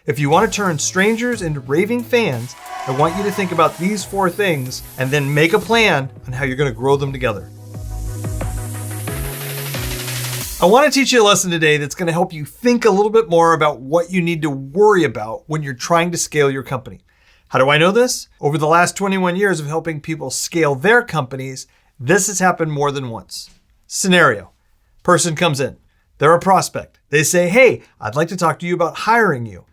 If you want to turn strangers into raving fans, I want you to think about these 4 things and then make a plan on how you're going to grow them together. I want to teach you a lesson today that's going to help you think a little bit more about what you need to worry about when you're trying to scale your company. How do I know this? Over the last 21 years of helping people scale their companies, this has happened more than once. Scenario: person comes in. They're a prospect. They say, hey, I'd like to talk to you about hiring you,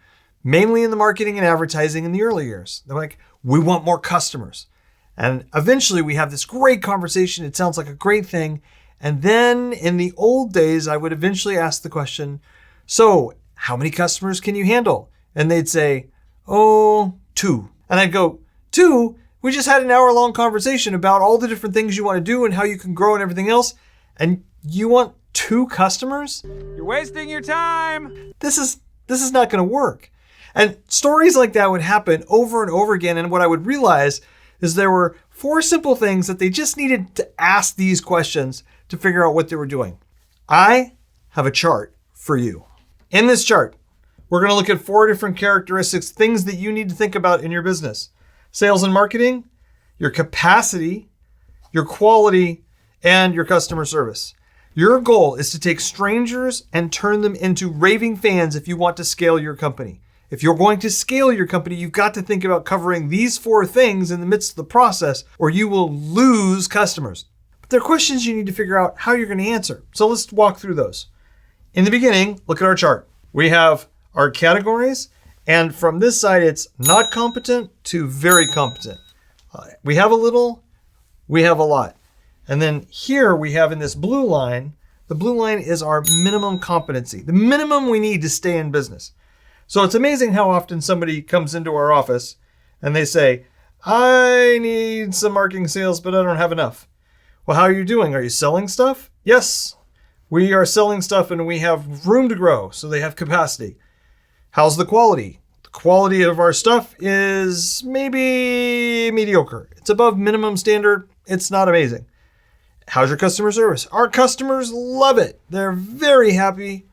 mainly in the marketing and advertising in the early years. They're like, we want more customers. And eventually we have this great conversation. It sounds like a great thing. And then in the old days, I would eventually ask the question, so how many customers can you handle? And they'd say, 2. And I'd go, 2? We just had an hour-long conversation about all the different things you want to do and how you can grow and everything else. And you want 2 customers? You're wasting your time. This is not going to work. And stories like that would happen over and over again. And what I would realize is there were 4 simple things that they just needed to ask these questions to figure out what they were doing. I have a chart for you. In this chart, we're going to look at 4 different characteristics, things that you need to think about in your business. Sales and marketing, your capacity, your quality, and your customer service. Your goal is to take strangers and turn them into raving fans if you want to scale your company. If you're going to scale your company, you've got to think about covering these 4 things in the midst of the process, or you will lose customers. But there are questions you need to figure out how you're going to answer. So let's walk through those. In the beginning, look at our chart. We have our categories, and from this side, it's not competent to very competent. We have a little, we have a lot. And then here we have in this blue line, the blue line is our minimum competency, the minimum we need to stay in business. So it's amazing how often somebody comes into our office and they say, I need some marketing sales, but I don't have enough. Well, how are you doing? Are you selling stuff? Yes, we are selling stuff and we have room to grow. So they have capacity. How's the quality? The quality of our stuff is maybe mediocre. It's above minimum standard. It's not amazing. How's your customer service? Our customers love it. They're very happy.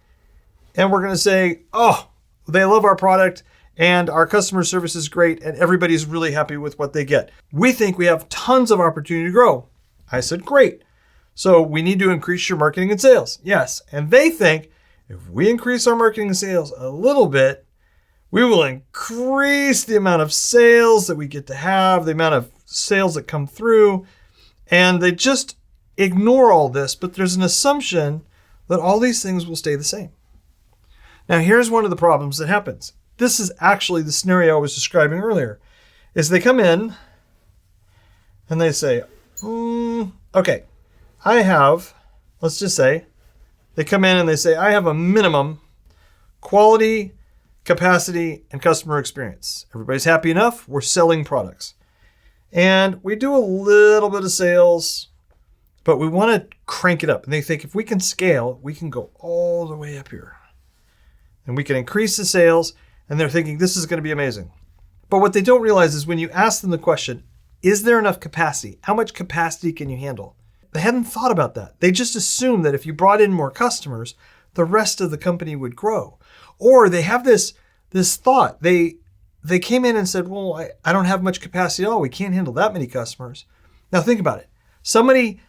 And we're going to say, oh, they love our product and our customer service is great and everybody's really happy with what they get. We think we have tons of opportunity to grow. I said, great. So we need to increase your marketing and sales. Yes. And they think if we increase our marketing and sales a little bit, we will increase the amount of sales that we get to have, the amount of sales that come through. And they just ignore all this, but there's an assumption that all these things will stay the same. Now, here's one of the problems that happens. This is actually the scenario I was describing earlier, is they come in and they say, okay, let's just say, they come in and they say, I have a minimum quality, capacity, and customer experience. Everybody's happy enough. We're selling products. And we do a little bit of sales, but we want to crank it up. And they think if we can scale, we can go all the way up here. And we can increase the sales. And they're thinking this is going to be amazing. But what they don't realize is when you ask them the question, is there enough capacity? How much capacity can you handle? They hadn't thought about that. They just assumed that if you brought in more customers, the rest of the company would grow. Or they have this thought. They came in and said, well, I don't have much capacity at all. We can't handle that many customers. Now think about it. Somebody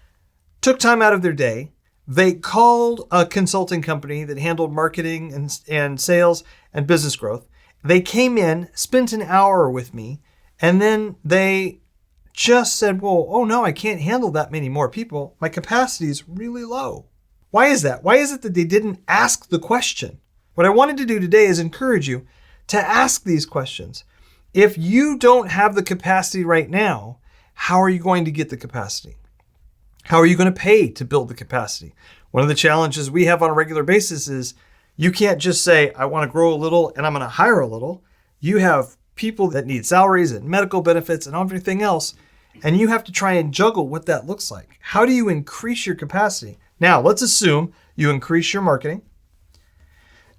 took time out of their day. They called a consulting company that handled marketing and sales and business growth. They came in, spent an hour with me, and then they just said, well, oh no, I can't handle that many more people. My capacity is really low. Why is that? Why is it that they didn't ask the question? What I wanted to do today is encourage you to ask these questions. If you don't have the capacity right now, how are you going to get the capacity? How are you going to pay to build the capacity? One of the challenges we have on a regular basis is you can't just say, I want to grow a little and I'm going to hire a little. You have people that need salaries and medical benefits and everything else, and you have to try and juggle what that looks like. How do you increase your capacity? Now, let's assume you increase your marketing,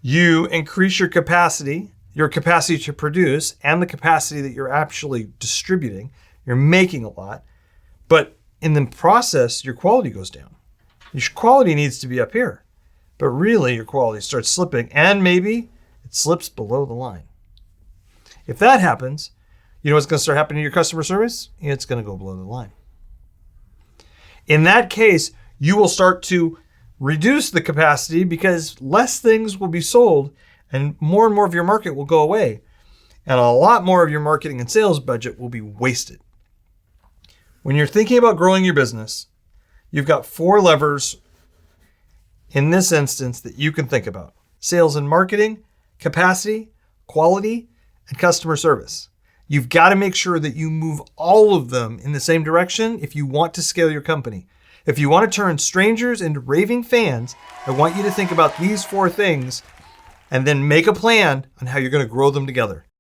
you increase your capacity to produce, and the capacity that you're actually distributing. You're making a lot, but in the process, your quality goes down. Your quality needs to be up here, but really your quality starts slipping, and maybe it slips below the line. If that happens, you know what's going to start happening to your customer service? It's going to go below the line. In that case, you will start to reduce the capacity because less things will be sold and more of your market will go away. And a lot more of your marketing and sales budget will be wasted. When you're thinking about growing your business, you've got 4 levers in this instance that you can think about: sales and marketing, capacity, quality, and customer service. You've got to make sure that you move all of them in the same direction if you want to scale your company. If you want to turn strangers into raving fans, I want you to think about these 4 things and then make a plan on how you're going to grow them together.